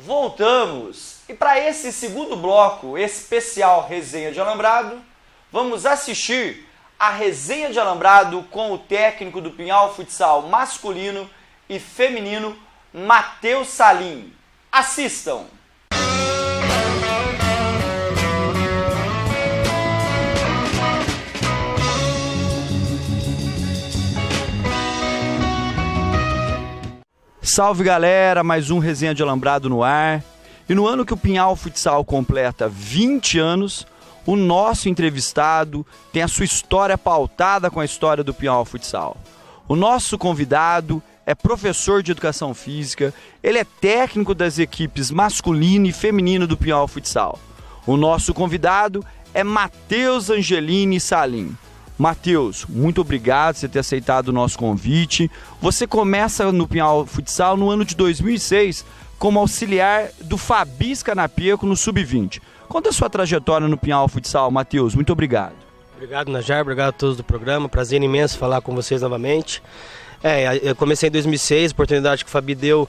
Voltamos! E para esse segundo bloco especial Resenha de Alambrado, vamos assistir a resenha de alambrado com o técnico do Pinhal Futsal masculino e feminino, Matheus Salim. Assistam! Salve galera, mais um Resenha de Alambrado no ar. E no ano que o Pinhal Futsal completa 20 anos, o nosso entrevistado tem a sua história pautada com a história do Pinhal Futsal. O nosso convidado é professor de Educação Física, ele é técnico das equipes masculino e feminino do Pinhal Futsal. O nosso convidado é Matheus Angelini Salim. Matheus, muito obrigado por você ter aceitado o nosso convite. Você começa no Pinhal Futsal no ano de 2006 como auxiliar do Fabi Scanapeco no Sub-20. Conta a sua trajetória no Pinhal Futsal, Matheus. Muito obrigado. Obrigado, Najar. Obrigado a todos do programa. Prazer imenso falar com vocês novamente. Eu comecei em 2006, oportunidade que o Fabi deu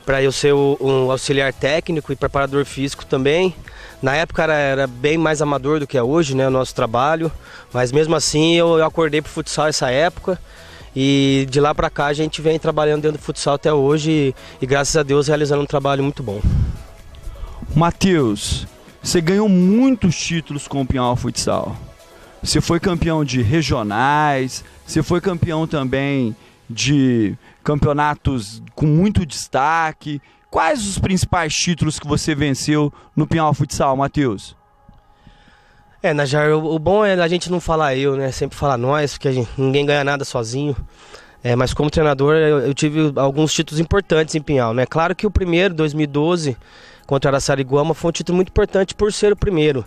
para eu ser um auxiliar técnico e preparador físico também. Na época era bem mais amador do que é hoje, né, o nosso trabalho, mas mesmo assim eu acordei pro futsal essa época e de lá para cá a gente vem trabalhando dentro do futsal até hoje e graças a Deus realizando um trabalho muito bom. Matheus, você ganhou muitos títulos com o Pinhal Futsal. Você foi campeão de regionais, você foi campeão também de campeonatos com muito destaque. Quais os principais títulos que você venceu no Pinhal Futsal, Matheus? Najar, o bom é a gente não falar eu, né? Sempre falar nós, porque ninguém ganha nada sozinho. Mas como treinador eu tive alguns títulos importantes em Pinhal, né? Claro que o primeiro, 2012, contra Araçariguama, foi um título muito importante por ser o primeiro.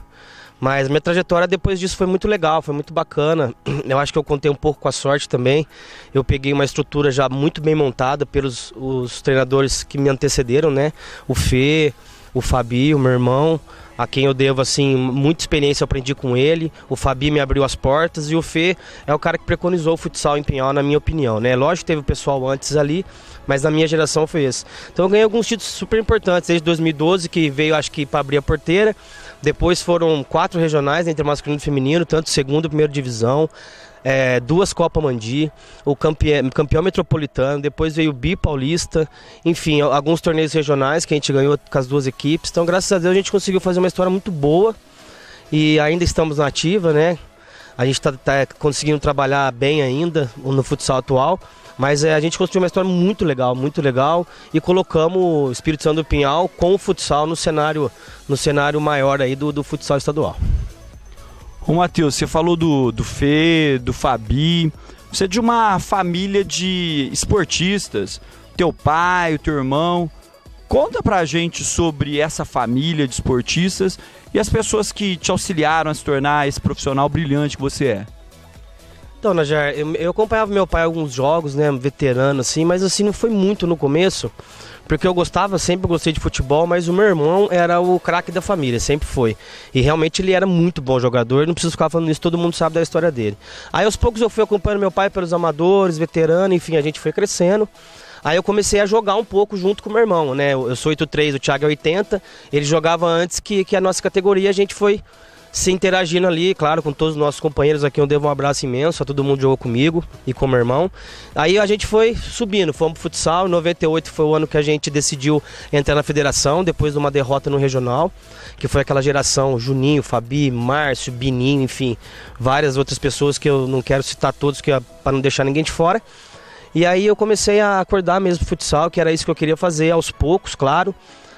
Mas minha trajetória depois disso foi muito legal, foi muito bacana. Eu acho que eu contei um pouco com a sorte também. Eu peguei uma estrutura já muito bem montada pelos os treinadores que me antecederam, né? O Fê, o Fabi, o meu irmão, a quem eu devo assim muita experiência, eu aprendi com ele. O Fabi me abriu as portas e o Fê é o cara que preconizou o futsal em Pinhal, na minha opinião, né? Lógico que teve o pessoal antes ali, mas na minha geração foi esse. Então eu ganhei alguns títulos super importantes, desde 2012, que veio acho que para abrir a porteira. Depois foram 4 regionais entre masculino e feminino, tanto segunda e primeira divisão, 2 Copa Mandi, o campeão metropolitano, depois veio o Bi Paulista, enfim, alguns torneios regionais que a gente ganhou com as 2 equipes. Então, graças a Deus, a gente conseguiu fazer uma história muito boa e ainda estamos na ativa, né? A gente tá conseguindo trabalhar bem ainda no futsal atual. Mas a gente construiu uma história muito legal e colocamos o Espírito Santo do Pinhal com o futsal no cenário maior aí do futsal estadual. Ô Matheus, você falou do Fê, do Fabi, você é de uma família de esportistas, teu pai, o teu irmão. Conta pra gente sobre essa família de esportistas e as pessoas que te auxiliaram a se tornar esse profissional brilhante que você é. Então, Najar, eu acompanhava meu pai em alguns jogos, né, veterano assim, mas assim não foi muito no começo, porque eu sempre gostei de futebol, mas o meu irmão era o craque da família, sempre foi. E realmente ele era muito bom jogador, não preciso ficar falando isso, todo mundo sabe da história dele. Aí aos poucos eu fui acompanhando meu pai pelos amadores, veterano, enfim, a gente foi crescendo. Aí eu comecei a jogar um pouco junto com o meu irmão, né, eu sou 83, o Thiago é 80, ele jogava antes que a nossa categoria, a gente foi se interagindo ali, claro, com todos os nossos companheiros aqui, eu devo um abraço imenso, a todo mundo jogou comigo e com meu irmão. Aí a gente foi subindo, fomos pro futsal, em 98 foi o ano que a gente decidiu entrar na federação, depois de uma derrota no regional, que foi aquela geração Juninho, Fabi, Márcio, Bininho, enfim, várias outras pessoas que eu não quero citar todos, para não deixar ninguém de fora. E aí eu comecei a acordar mesmo pro futsal, que era isso que eu queria fazer, aos poucos, claro.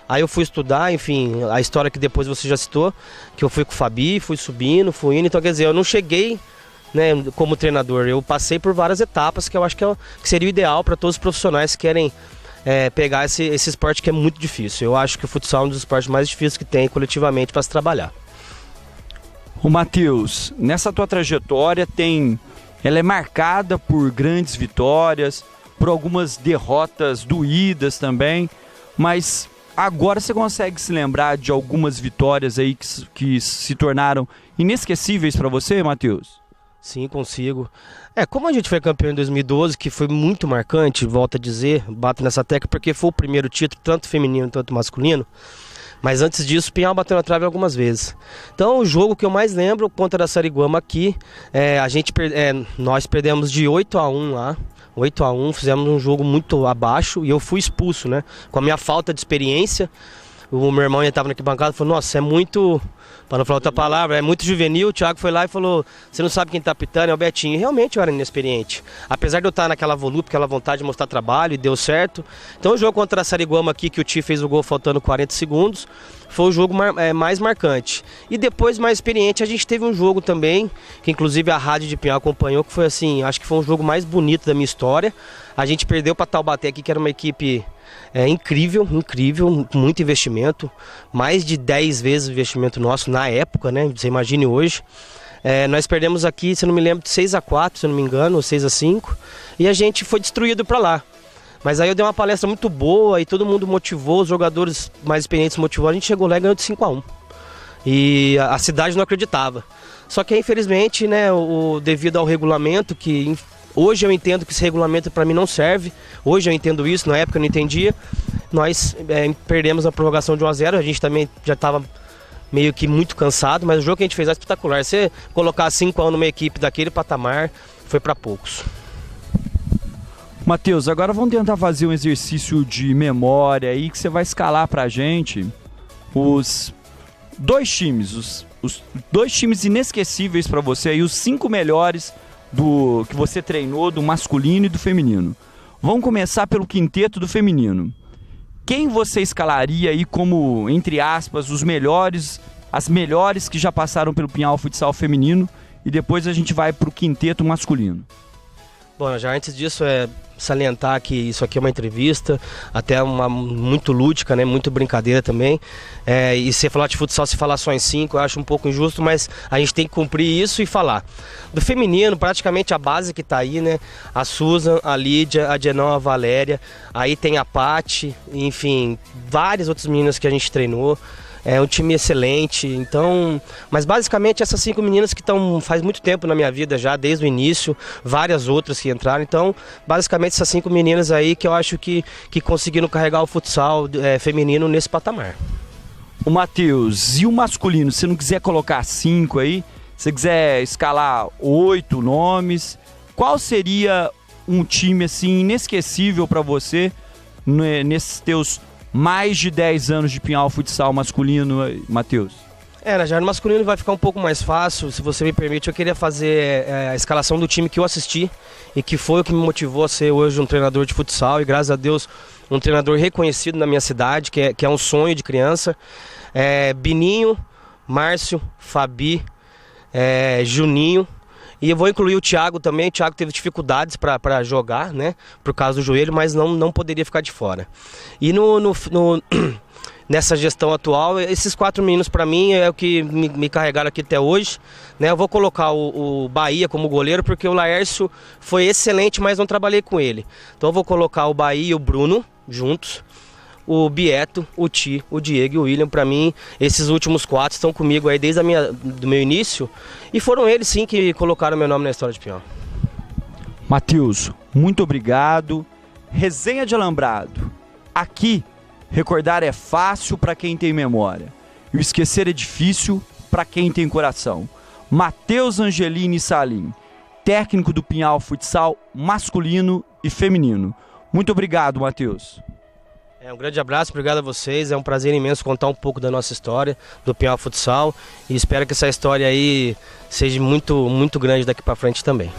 Aí eu fui estudar, enfim, a história que depois você já citou, que eu fui com o Fabi, fui subindo, fui indo, então quer dizer, eu não cheguei, né, como treinador, eu passei por várias etapas que eu acho que seria o ideal para todos os profissionais que querem pegar esse esporte que é muito difícil. Eu acho que o futsal é um dos esportes mais difíceis que tem coletivamente para se trabalhar. Ô Matheus, nessa tua trajetória ela é marcada por grandes vitórias, por algumas derrotas doídas também, mas agora você consegue se lembrar de algumas vitórias aí que se tornaram inesquecíveis para você, Matheus? Sim, consigo. Como a gente foi campeão em 2012, que foi muito marcante, volto a dizer, bato nessa tecla, porque foi o primeiro título, tanto feminino quanto masculino. Mas antes disso, o Pinhal bateu na trave algumas vezes. Então, o jogo que eu mais lembro, contra a Sariguama aqui, nós perdemos de 8-1 lá. 8-1, fizemos um jogo muito abaixo e eu fui expulso, né? Com a minha falta de experiência. O meu irmão estava na arquibancada e falou, nossa, é muito, para não falar outra palavra, é muito juvenil. O Thiago foi lá e falou, você não sabe quem está apitando, é o Betinho. E realmente eu era inexperiente. Apesar de eu estar naquela volúpia, aquela vontade de mostrar trabalho, e deu certo. Então o jogo contra a Sariguama aqui, que o Ti fez o gol faltando 40 segundos, foi o jogo mais marcante. E depois, mais experiente, a gente teve um jogo também, que inclusive a Rádio de Pinhal acompanhou, que foi assim, acho que foi um jogo mais bonito da minha história. A gente perdeu para Taubaté aqui, que era uma equipe incrível, muito investimento, mais de 10 vezes o investimento nosso na época, né? Você imagine hoje. Nós perdemos aqui, se não me lembro, de 6-4, se não me engano, ou 6-5, e a gente foi destruído para lá. Mas aí eu dei uma palestra muito boa e todo mundo motivou, os jogadores mais experientes motivou, a gente chegou lá e ganhou de 5-1. E a cidade não acreditava. Só que infelizmente, né, devido ao regulamento, que hoje eu entendo que esse regulamento para mim não serve, hoje eu entendo isso, na época eu não entendia, nós perdemos a prorrogação de 1-0, a gente também já estava meio que muito cansado, mas o jogo que a gente fez é espetacular. Você colocar 5-1 numa equipe daquele patamar, foi para poucos. Matheus, agora vamos tentar fazer um exercício de memória aí, que você vai escalar pra gente os dois times, os dois times inesquecíveis para você aí, os 5 melhores que você treinou, do masculino e do feminino. Vamos começar pelo quinteto do feminino. Quem você escalaria aí como, entre aspas, as melhores que já passaram pelo Pinhal Futsal feminino, e depois a gente vai pro quinteto masculino? Bom, já antes disso salientar que isso aqui é uma entrevista, até muito lúdica, né? Muito brincadeira também. E se falar de futsal, se falar só em 5, eu acho um pouco injusto, mas a gente tem que cumprir isso e falar. Do feminino, praticamente a base que tá aí, né? A Susan, a Lídia, a Genon, a Valéria, aí tem a Paty, enfim, várias outras meninas que a gente treinou. É um time excelente, então... Mas basicamente essas 5 meninas que estão faz muito tempo na minha vida já, desde o início, várias outras que entraram. Então, basicamente essas 5 meninas aí que eu acho que conseguiram carregar o futsal feminino nesse patamar. O Matheus, e o masculino? Se não quiser colocar 5 aí, se quiser escalar 8 nomes, qual seria um time assim inesquecível para você nesses teus mais de 10 anos de Pinhal Futsal masculino, Matheus? Já no masculino vai ficar um pouco mais fácil, se você me permite. Eu queria fazer a escalação do time que eu assisti e que foi o que me motivou a ser hoje um treinador de futsal, e graças a Deus um treinador reconhecido na minha cidade, que é um sonho de criança. Bininho, Márcio, Fabi, Juninho. E eu vou incluir o Thiago também. O Thiago teve dificuldades para jogar, né, por causa do joelho, mas não poderia ficar de fora. E nessa gestão atual, esses 4 meninos para mim é o que me carregaram aqui até hoje, né? Eu vou colocar o Bahia como goleiro, porque o Laércio foi excelente, mas não trabalhei com ele. Então eu vou colocar o Bahia e o Bruno juntos, o Bieto, o Ti, o Diego e o William. Para mim, esses últimos 4 estão comigo aí desde do meu início, e foram eles sim que colocaram meu nome na história de Pinhal. Matheus, muito obrigado. Resenha de Alambrado. Aqui, recordar é fácil para quem tem memória, e o esquecer é difícil para quem tem coração. Matheus Angelini Salim, técnico do Pinhal Futsal masculino e feminino. Muito obrigado, Matheus. Um grande abraço, obrigado a vocês. É um prazer imenso contar um pouco da nossa história do Pinhal Futsal, e espero que essa história aí seja muito, muito grande daqui para frente também.